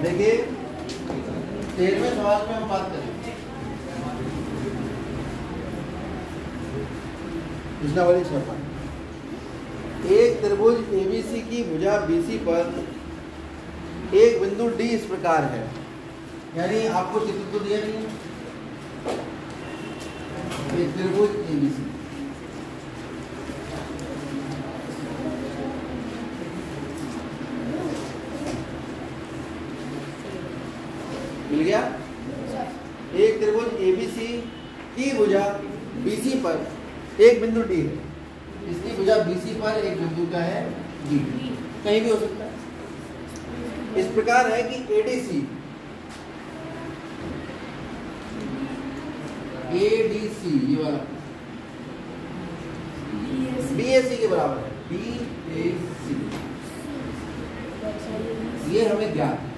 देखिए 13वें सवाल में हम बात करें प्रश्नावली 6। एक त्रिभुज ABC की भुजा BC पर एक बिंदु D इस प्रकार है, यानी आपको चित्र तो दिया नहीं है। एक त्रिभुज ABC मिल गया। एक त्रिभुज ABC की भुजा BC पर एक बिंदु D है। इसकी भुजा BC पर एक बिंदु का है D, कहीं भी हो सकता है। इस प्रकार है कि ADC ये वाला BAC के बराबर है। BAC ये हमें ज्ञात है।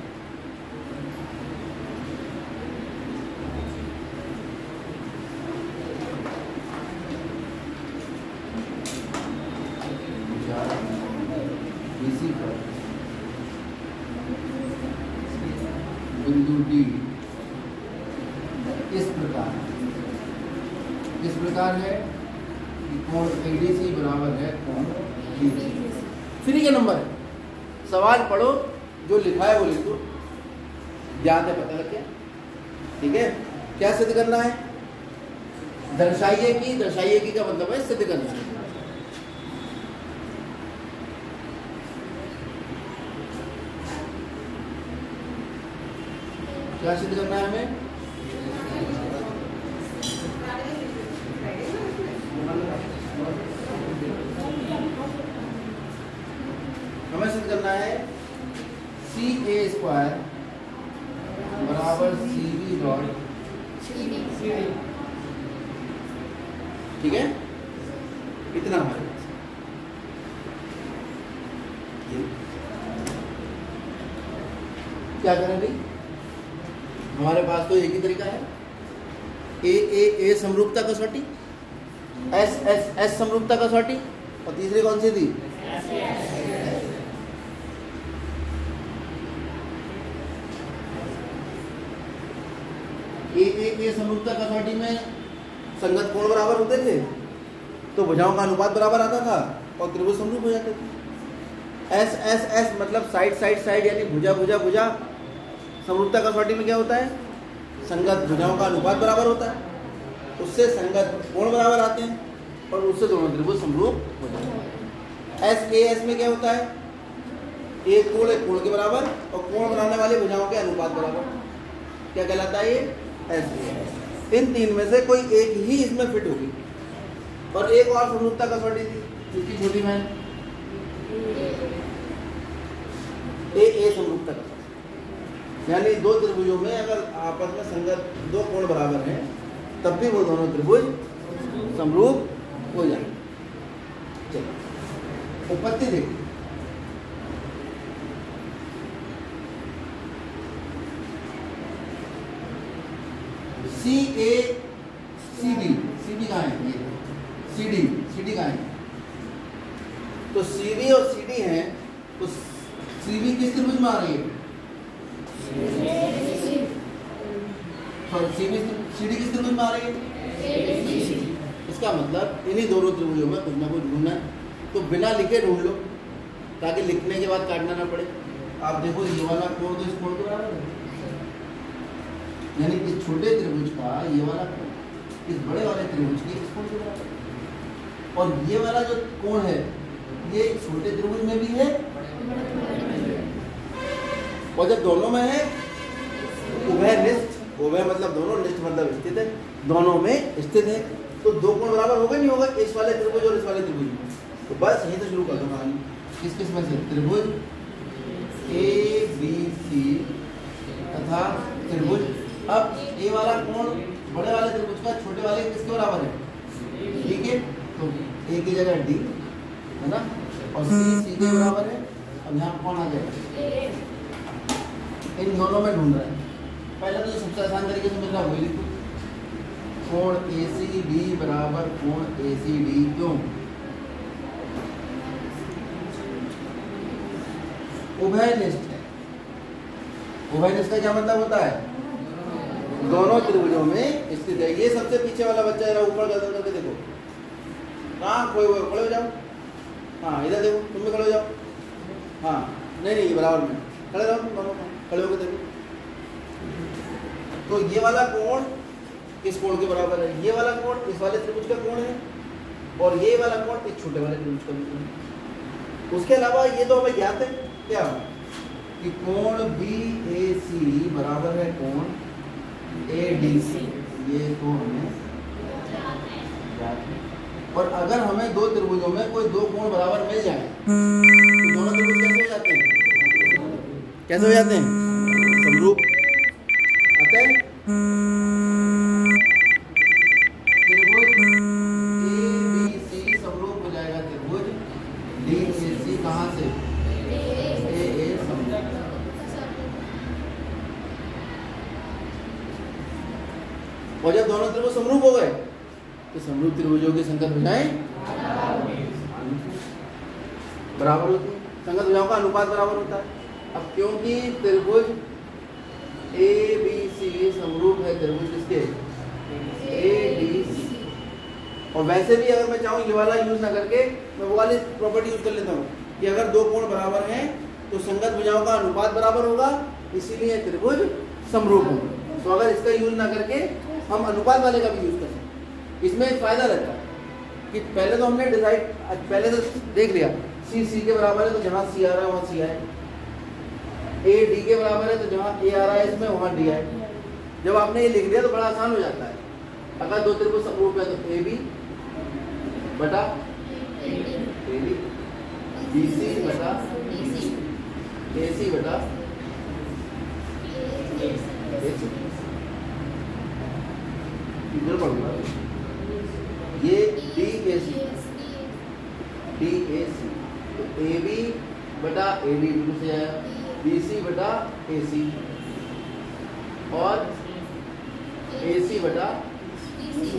BC पर बिंदु D इस प्रकार है कि कोण ADC बराबर है कोण BC। फ्री के नंबर है, सवाल पढ़ो, जो लिखा है वो लिख दो, ज्ञात है पता लग गया। ठीक है, क्या सिद्ध करना है? दर्शाइए कि का मतलब है सिद्ध करना है। क्या सिद्ध करना है हमें? सिद्ध करना है CA स्क्वायर बराबर CB डॉट CD। ठीक है, इतना हमारे पास। क्या करें भाई, हमारे पास तो एक ही तरीका है। A समरूपता कसौटी, S समरूपता कसौटी, और तीसरी कौन सी थी? A समरूपता कसौटी में संगत कोण बराबर होते थे, तो भुजाओं का अनुपात बराबर आता था और त्रिभुज समरूप हो जाते थे। S मतलब साइड यानी भुजा। समरूपता कसौटी में क्या होता है? संगत भुजाओं का अनुपात बराबर होता है, उससे संगत कोण बराबर आते हैं और उससे दोनों त्रिभुज समरूप हो जाते हैं। S में क्या होता है? एक कोण के बराबर और कोण बनाने वाले भुजाओं के अनुपात बराबर, क्या कहलाता है ये? S। इन तीन में से कोई एक ही इसमें फिट होगी। और एक और समरूपता कसौटी थी, जिसकी छोटी बहन A समरूपता कसौटी, यानी दो त्रिभुजों में अगर आपस में संगत दो कोण बराबर हैं, तब भी वो दोनों त्रिभुज समरूप हो जाएंगे। चलो उत्पत्ति देखिए। CD कहाँ है? ये CD कहाँ है? तो CD और CD हैं, तो CD किस त्रिभुज में आ रही है? CD किस त्रिभुज में आ रही है? इसका मतलब इन्हीं दोनों त्रिभुजों में कुछ ना कुछ ढूंढना है, तो बिना लिखे ढूंढ लो, ताकि लिखने के बाद काटना ना पड़े। आप देखो ये वाला कोण तो इस कोण के बराबर है, यानी इस छोटे त्रिभुज का ये वाला कोण इस बड़े वाले त्रिभुज के इस कोण के बराबर है। और ये वाला जो कोण है ये छोटे त्रिभुज में भी है, और जब दोनों में है उभय मतलब दोनों, निष्ठ मतलब स्थित है, दोनों में स्थित है, तो दो कोण बराबर होगा नहीं होगा इस वाले त्रिभुज और इस वाले त्रिभुज में। तो बस यहीं से शुरू कर दो कहानी। किस में से? त्रिभुज ABC तथा त्रिभुज, अब A वाला कोण बड़े वाले त्रिभुज का छोटे वाले किसके बराबर है? ठीक है, तो A की जगह D है ना, और C के बराबर है, और यहाँ कौन आ जाएगा? इन दोनों में ढूंढ रहा है। पहले तो सबसे आसान तरीके से मिल रहा है वही लिखो, कोण ACD बराबर कोण ACD। क्यों? उभयनिष्ठ है, उभयनिष्ठ इसका क्या मतलब होता है? दोनों त्रिभुजों में स्थित है। ये सबसे पीछे वाला बच्चा जरा ऊपर गर्दन करके देखो, कहाँ खोए हुए, खड़े हो जाओ। हाँ इधर देखो, तुम भी खड़े हो जाओ। हाँ नहीं नहीं, बराबर में खड़े रहो, दोनों खड़े होकर देखो। तो ये वाला कोण किस कोण के बराबर है? ये वाला कोण इस वाले त्रिभुज का कोण है, और ये वाला कोण इस छोटे वाले त्रिभुज का कोण है। उसके अलावा ये तो हमें ज्ञात है क्या कि कोण BAC बराबर है कोण ADC, ये तो हमें ज्ञात है। और अगर हमें दो त्रिभुजों में कोई दो कोण बराबर मिल जाए तो दोनों त्रिभुज कैसे हो जाते हैं? कैसे हो जाते हैं? समरूप। अतः त्रिभुज ABC समरूप हो जाएगा त्रिभुज DAC कहाँ से? AA समरूप। और जब दोनों त्रिभुज समरूप हो गए तो समरूप त्रिभुजों की संगत भुजाएं बराबर होती है, संगत भुजाओं का अनुपात बराबर होता है। अब क्योंकि त्रिभुज ABC समरूप है त्रिभुज किसके? ADC। और वैसे भी अगर मैं चाहूँ ये वाला यूज ना करके मैं वो वाली प्रॉपर्टी यूज कर लेता हूँ कि अगर दो कोण बराबर हैं तो संगत भुजाओं का अनुपात बराबर होगा, इसीलिए त्रिभुज समरूप होगा। तो अगर इसका यूज ना करके हम अनुपात वाले का भी यूज कर सकते हैं। इसमें एक फायदा रहता है कि पहले तो हमने डिसाइड, पहले तो देख लिया C के बराबर है तो जहाँ C आ रहा है वहाँ C आए, A D के बराबर है तो जहाँ A आ रहा है इसमें वहाँ D आए। जब आपने ये लिख दिया तो बड़ा आसान हो जाता है। अगर दो त्रिभुज समरूप है तो AB बटा AD, BC बटा AC बटा AC। इधर पढ़ूंगा ये DAC तो AB बटा AD बिल्कुल से आया, BC बटा AC और AC बटा BC।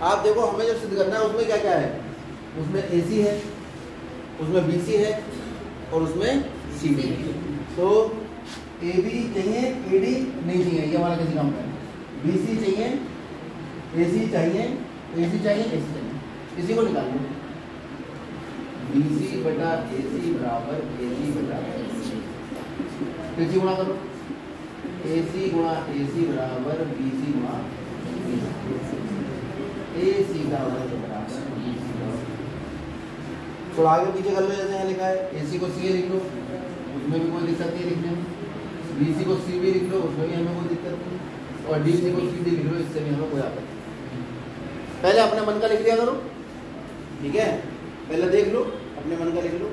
आप देखो हमें जब सिद्ध करना है उसमें क्या क्या है, उसमें AC है, उसमें BC है और उसमें CD है। तो AB चाहिए, AD नहीं चाहिए, ये हमारा किसी काम का है। BC चाहिए, AC चाहिए, AC चाहिए, AC चाहिए, इसी को निकाल लो। BC बटा AC बराबर AC बटा AC गुणा करो, AC गुणा AC बराबर BC गुणा AC का बराबर थोड़ा आगे पीछे कर लो, जैसे यहाँ लिखा है AC को C लिख लो, उसमें भी कोई दिक्कत नहीं लिखने में। BC को C भी लिख लो, उसमें भी हमें कोई दिक्कत नहीं। और DC को CD लिख लो, इससे भी हमें कोई आपत्ति नहीं। पहले अपने मन का लिख लिया करो, ठीक है? पहले देख लो, अपने मन का लिख लो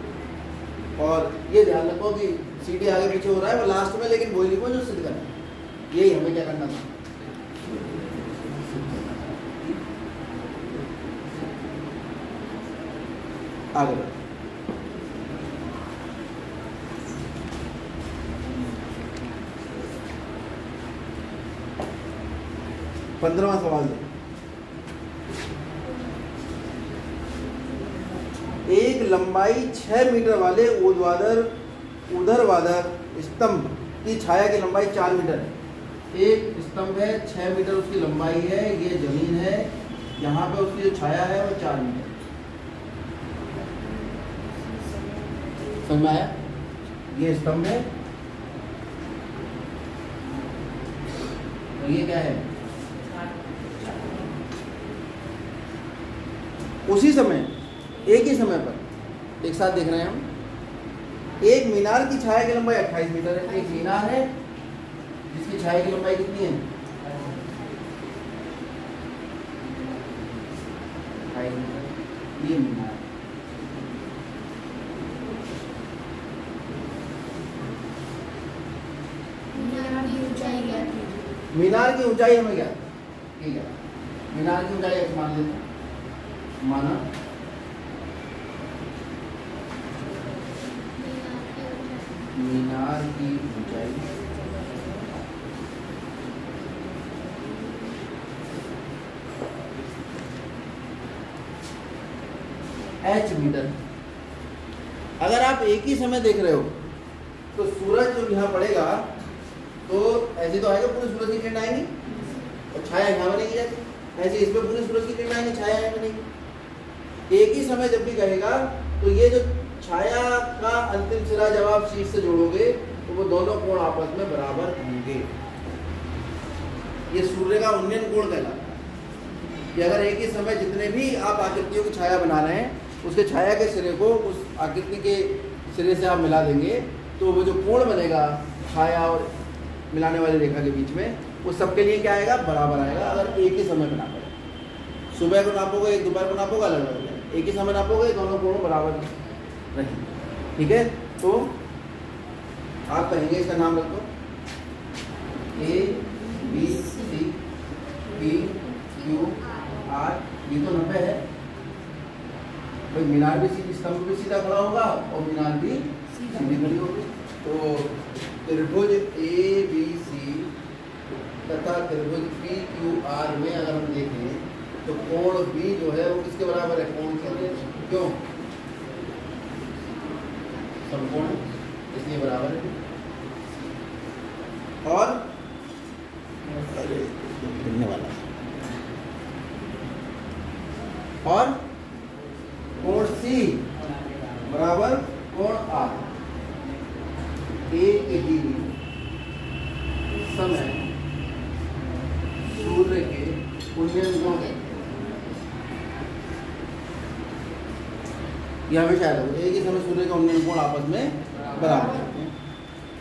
और ये ध्यान रखो कि CD आगे पीछे हो रहा है वो लास्ट में, लेकिन वही लिखो जो सिद्ध करना है। यही हमें क्या करना था। आगे बढ़ो। पंद्रहवां सवाल देखो। एक लंबाई 6 मीटर वाले ऊर्ध्वाधर स्तंभ की छाया की लंबाई 4 मीटर है। एक स्तंभ है 6 मीटर उसकी लंबाई है, ये जमीन है, यहाँ पे उसकी जो छाया है वो 4 मीटर। समझ में आया? ये स्तंभ है और ये क्या है? उसी समय एक ही समय पर एक साथ देख रहे हैं हम, एक मीनार की छाया की लंबाई 28 मीटर है। एक मीनार है जिसकी छाया की लंबाई कितनी है? 28 मीटर। ये मीनार मीनार की ऊंचाई हमें क्या, ठीक है, मीनार की ऊंचाई x मान लेते हैं, माना मीनार की ऊंचाई h मीटर। अगर आप एक ही समय देख रहे हो तो सूरज जो यहाँ पड़ेगा तो ऐसे तो आएगा, पूरे सूरज की किरण आएंगी और छाया यहाँ बनेगी जाती, ऐसे इस पर पूरे सूरज की किरण आएंगी, छाया यहाँ बनेगी। एक ही समय जब भी कहेगा तो ये जो छाया का अंतिम सिरा जब आप शीट से जोड़ोगे तो वो दोनों कोण आपस में बराबर होंगे। ये सूर्य का उन्नयन कोण कहलाता है कि अगर एक ही समय जितने भी आप आकृतियों की छाया बना रहे हैं उसके छाया के सिरे को उस आकृति के सिरे से आप मिला देंगे तो वो जो कोण बनेगा छाया और मिलाने वाली रेखा के बीच में, वो सबके लिए क्या आएगा, बराबर आएगा। अगर एक ही समय पे नापोगे, सुबह को नापोगे एक दोपहर को नापोगे अलग अलग, एक ही समय नापोगे दोनों कोण बराबर रहेंगे। ठीक है, तो आप कहेंगे इसका नाम रखो A B C P Q R. ये तो 90 है भाई, मीनार भी सीधी, स्तंभ भी सीधा खड़ा होगा और मीनार भी सीधी खड़ी होगी। तो त्रिभुज ए बी सी तथा त्रिभुज पी क्यू आर में अगर हम देखें तो कोण बी जो है वो किसके बराबर है, कोण के, क्यों, समकोण, इसलिए बराबर है। और गिरने वाला और कोण सी बराबर कोण आर। एक ही समय सूर्य के उन्नयन कोण है, ये हमेशा याद रखो, एक ही समय सूर्य का उन्नयन कोण आपस में बराबर है।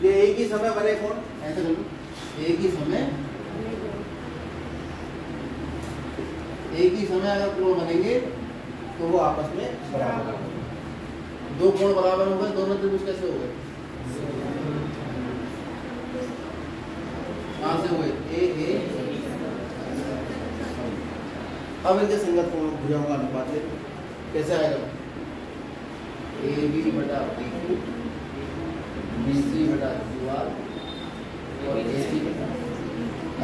ये एक ही समय बने कोण, ऐसे करो, एक ही समय अगर कोण बनेंगे तो वो आपस में बराबर होंगे। दो कोण बराबर हो गए, दोनों त्रिभुज कैसे हो गए, कहां से हुए, ए। अब इनके संगत कोण भुजाओं का अनुपात ले, कैसे आएगा, ए बी बटा पी क्यू, बी सी बटा क्यू आर और ए सी बटा,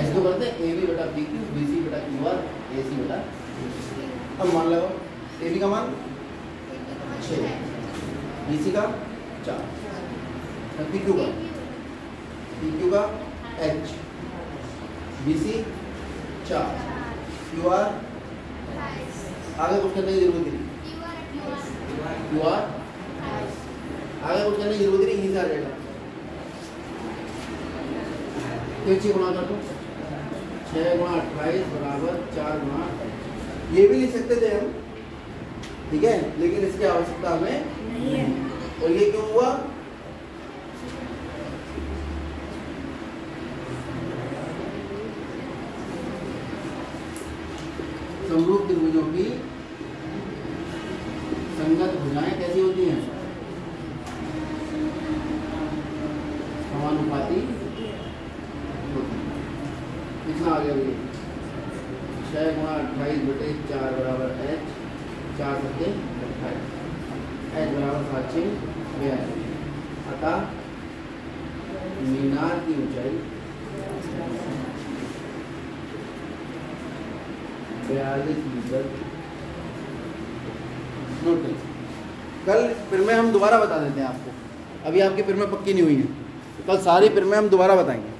ऐसे तो करते हैं, ए बी बटा पी क्यू, बी सी बटा क्यू आर, ए सी बटा। अब मान लो ए बी का मान 6, बी सी का 4, पी क्यू का h, B C 4, Q R आगे कुछ करने की जरूरत नहीं, क्यू आर आगे कुछ करने की जरूरत नहीं, यहीं से आ जाएगा। फिर 6 गुणा कर दो, 6 गुणा 28 बराबर 4 गुणा 28। ये भी लिख सकते थे हम, ठीक है, लेकिन इसकी आवश्यकता हमें नहीं है। और ये क्यों हुआ, समरूप त्रिभुजों की संगत भुजाएं कैसी होती हैं, समानुपाती होती हैं। कितना आ गया ये, 6 गुणा 28 बटे 4 बराबर h, 4 बटे 28, h बराबर 762। अतः मीनार की ऊंचाई 42 मीटर। नोट करें, कल फिल्में हम दोबारा बता देते हैं आपको, अभी आपकी फिल्में पक्की नहीं हुई हैं, कल सारी फिल्में हम दोबारा बताएंगे।